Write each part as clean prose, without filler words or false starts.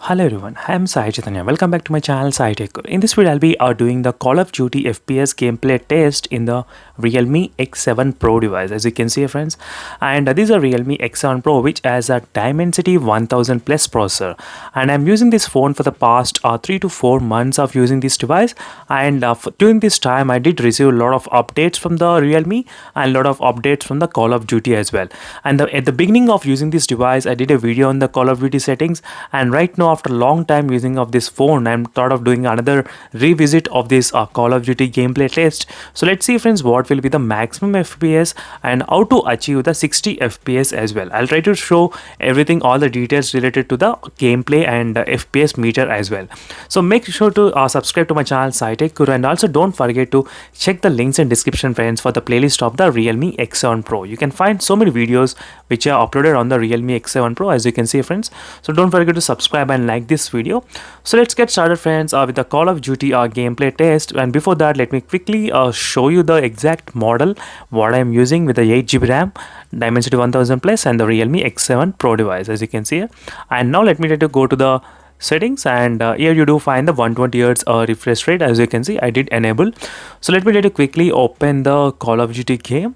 Hello everyone, I am Sai Chaitanya. Welcome back to my channel Sai Tech. In this video, I'll be doing the Call of Duty FPS gameplay test in the Realme X7 Pro device, as you can see, friends. And this is a Realme X7 Pro, which has a Dimensity 1000 Plus processor. And I'm using this phone for the past 3 to 4 months of using this device. And during this time, I did receive a lot of updates from the Realme and a lot of updates from the Call of Duty as well. And at the beginning of using this device, I did a video on the Call of Duty settings. And right now, after a long time using of this phone, I'm thought of doing another revisit of this Call of Duty gameplay test. So let's see, friends, what will be the maximum FPS and how to achieve the 60 FPS as well. I'll try to show everything, all the details related to the gameplay and FPS meter as well. So make sure to subscribe to my channel Sai Tech Guru, and also don't forget to check the links in description, friends, for the playlist of the Realme X7 Pro. You can find so many videos which are uploaded on the Realme X7 Pro, as you can see, friends. So don't forget to subscribe and like this video. So let's get started, friends, with the Call of Duty gameplay test. And before that, let me quickly show you the exact model what I am using with the 8GB RAM, Dimensity 1000 Plus, and the Realme X7 Pro device, as you can see here. And now let me try to go to the settings, and here you do find the 120Hz refresh rate. As you can see, I did enable. So let me try to quickly open the Call of Duty game.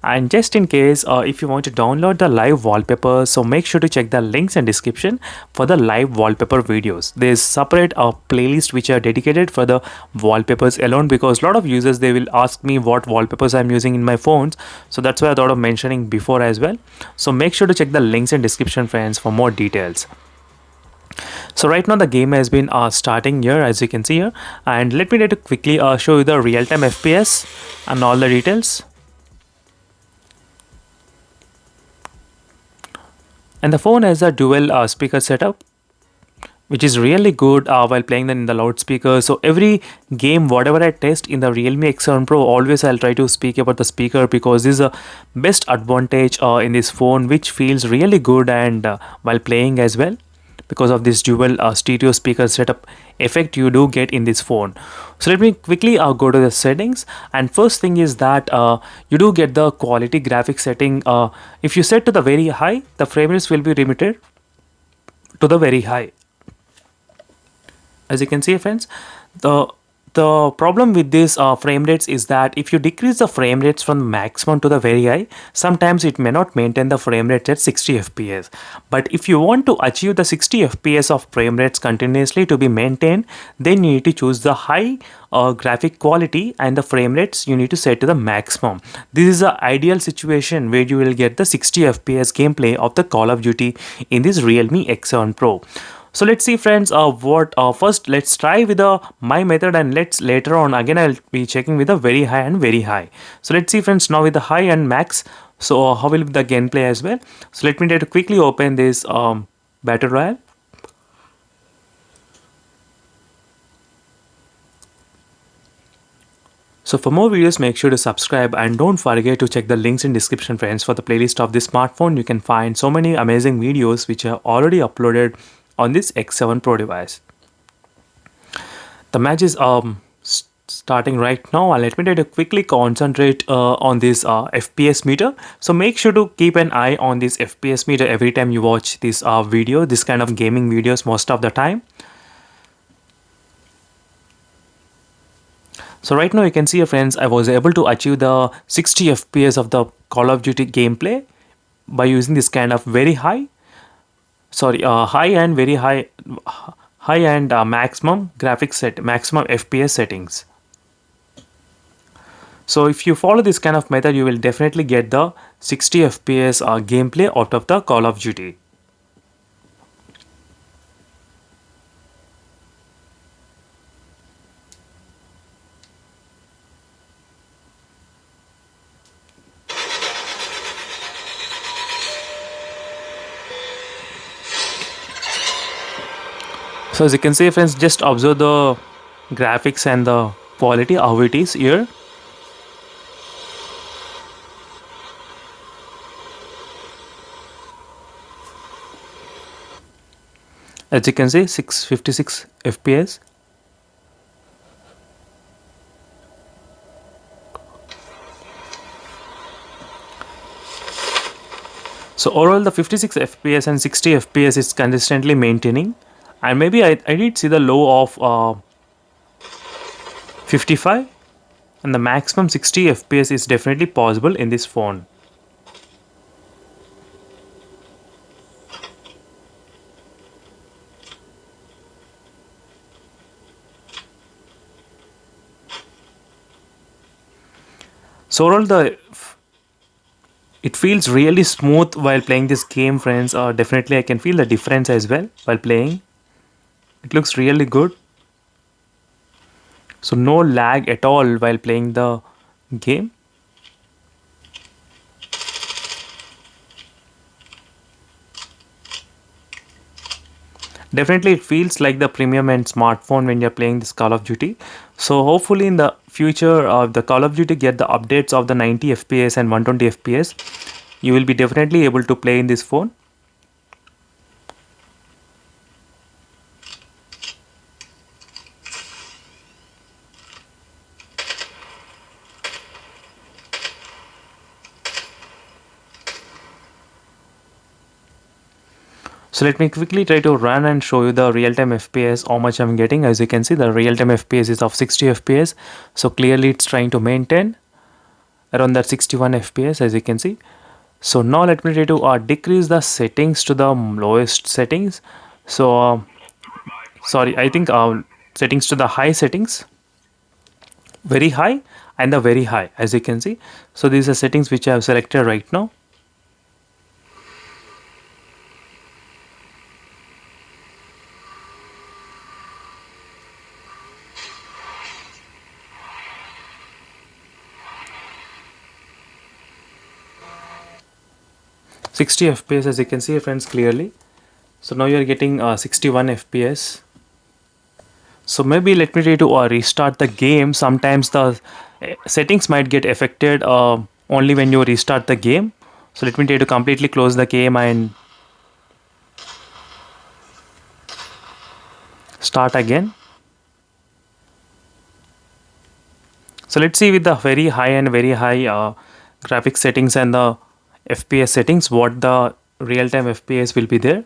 And just in case, if you want to download the live wallpaper, so make sure to check the links in description for the live wallpaper videos. There's separate playlist which are dedicated for the wallpapers alone, because a lot of users, they will ask me what wallpapers I'm using in my phones. So that's why I thought of mentioning before as well. So make sure to check the links in description, friends, for more details. So right now the game has been starting here, as you can see here. And let me try to quickly show you the real-time FPS and all the details. And the phone has a dual speaker setup, which is really good while playing in the loudspeaker. So every game, whatever I test in the Realme X7 Pro, always I'll try to speak about the speaker, because this is a best advantage in this phone, which feels really good and while playing as well, because of this dual stereo speaker setup effect you do get in this phone. So let me quickly go to the settings, and first thing is that you do get the quality graphics setting. If you set to the very high, the frame rates will be limited to the very high. As you can see, friends, the problem with this frame rates is that if you decrease the frame rates from maximum to the very high, sometimes it may not maintain the frame rate at 60 FPS. But if you want to achieve the 60 FPS of frame rates continuously to be maintained, then you need to choose the high graphic quality, and the frame rates you need to set to the maximum. This is the ideal situation where you will get the 60 FPS gameplay of the Call of Duty in this Realme X7 Pro. So let's see, friends, first let's try with my method, and let's later on again I'll be checking with the very high and very high. So let's see, friends, now with the high and max, so how will be the gameplay as well. So let me try to quickly open this battle royale. So for more videos, make sure to subscribe, and don't forget to check the links in description, friends, for the playlist of this smartphone. You can find so many amazing videos which are already uploaded on this X7 Pro device. The match is starting right now, and let me try to quickly concentrate on this FPS meter. So make sure to keep an eye on this FPS meter every time you watch this video, this kind of gaming videos most of the time. So right now you can see, friends, I was able to achieve the 60 FPS of the Call of Duty gameplay by using this kind of very high and very high and maximum graphics set, maximum FPS settings. So if you follow this kind of method, you will definitely get the 60 FPS gameplay out of the Call of Duty. So as you can see, friends, just observe the graphics and the quality, how it is here. As you can see, 656 FPS. So overall the 56 FPS and 60 FPS is consistently maintaining, and maybe I did see the low of 55, and the maximum 60 fps is definitely possible in this phone. So overall, the it feels really smooth while playing this game, friends. Definitely I can feel the difference as well while playing. It looks really good. So no lag at all while playing the game. Definitely it feels like the premium and smartphone when you're playing this Call of Duty. So hopefully in the future the Call of Duty get the updates of the 90 fps and 120 fps, you will be definitely able to play in this phone. So let me quickly try to run and show you the real-time FPS, how much I'm getting. As you can see, the real-time FPS is of 60 FPS. So clearly it's trying to maintain around that 61 FPS, as you can see. So now let me try to decrease the settings to the lowest settings. So sorry, I think settings to the high settings, very high and the very high, as you can see. So these are settings which I have selected right now. 60 fps, as you can see, friends, clearly. So now you are getting 61 fps. So maybe let me try to restart the game. Sometimes the settings might get affected only when you restart the game. So let me try to completely close the game and start again. So let's see with the very high and very high graphics settings and the FPS settings what the real-time FPS will be there.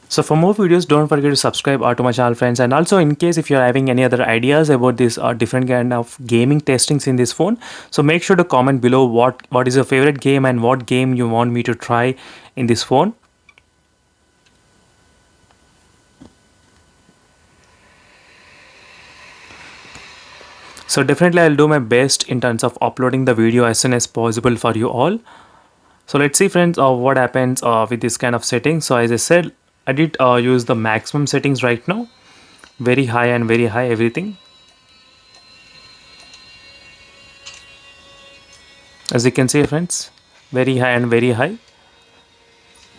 So for more videos, don't forget to subscribe to my channel, friends. And also, in case if you're having any other ideas about this different kind of gaming testings in this phone, so make sure to comment below what is your favorite game and what game you want me to try in this phone. So definitely I'll do my best in terms of uploading the video as soon as possible for you all. So let's see, friends, what happens with this kind of settings. So as I said, I did use the maximum settings right now, very high and very high, everything. As you can see, friends, very high and very high.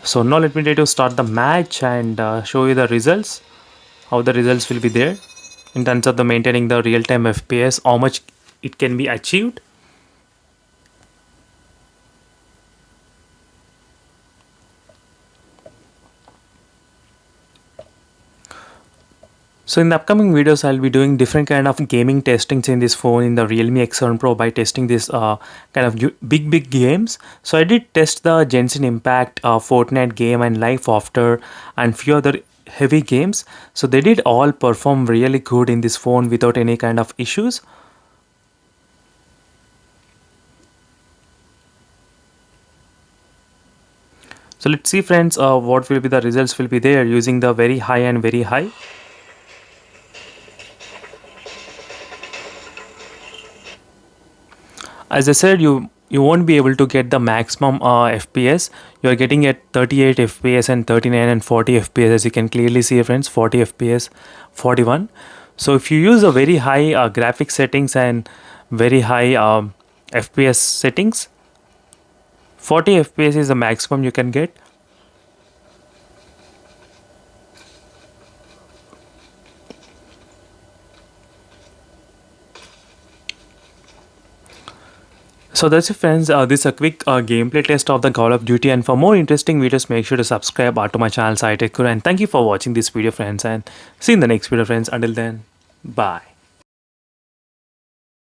So now let me try to start the match and show you the results, how the results will be there in terms of the maintaining the real-time FPS, how much it can be achieved. So in the upcoming videos, I'll be doing different kind of gaming testings in this phone in the Realme X7 Pro by testing this kind of big games. So I did test the Genshin Impact, Fortnite game and Life After and few other heavy games. So they did all perform really good in this phone without any kind of issues. So let's see, friends, what will be the results will be there using the very high and very high. As I said, you won't be able to get the maximum FPS. You are getting at 38 FPS and 39 and 40 FPS, as you can clearly see, friends, 40 FPS, 41. So if you use a very high graphic settings and very high FPS settings, 40 FPS is the maximum you can get. So that's it, friends. This is a quick gameplay test of the Call of Duty, and for more interesting videos make sure to subscribe to my channel SciTech. And thank you for watching this video, friends, and see you in the next video, friends. Until then, bye.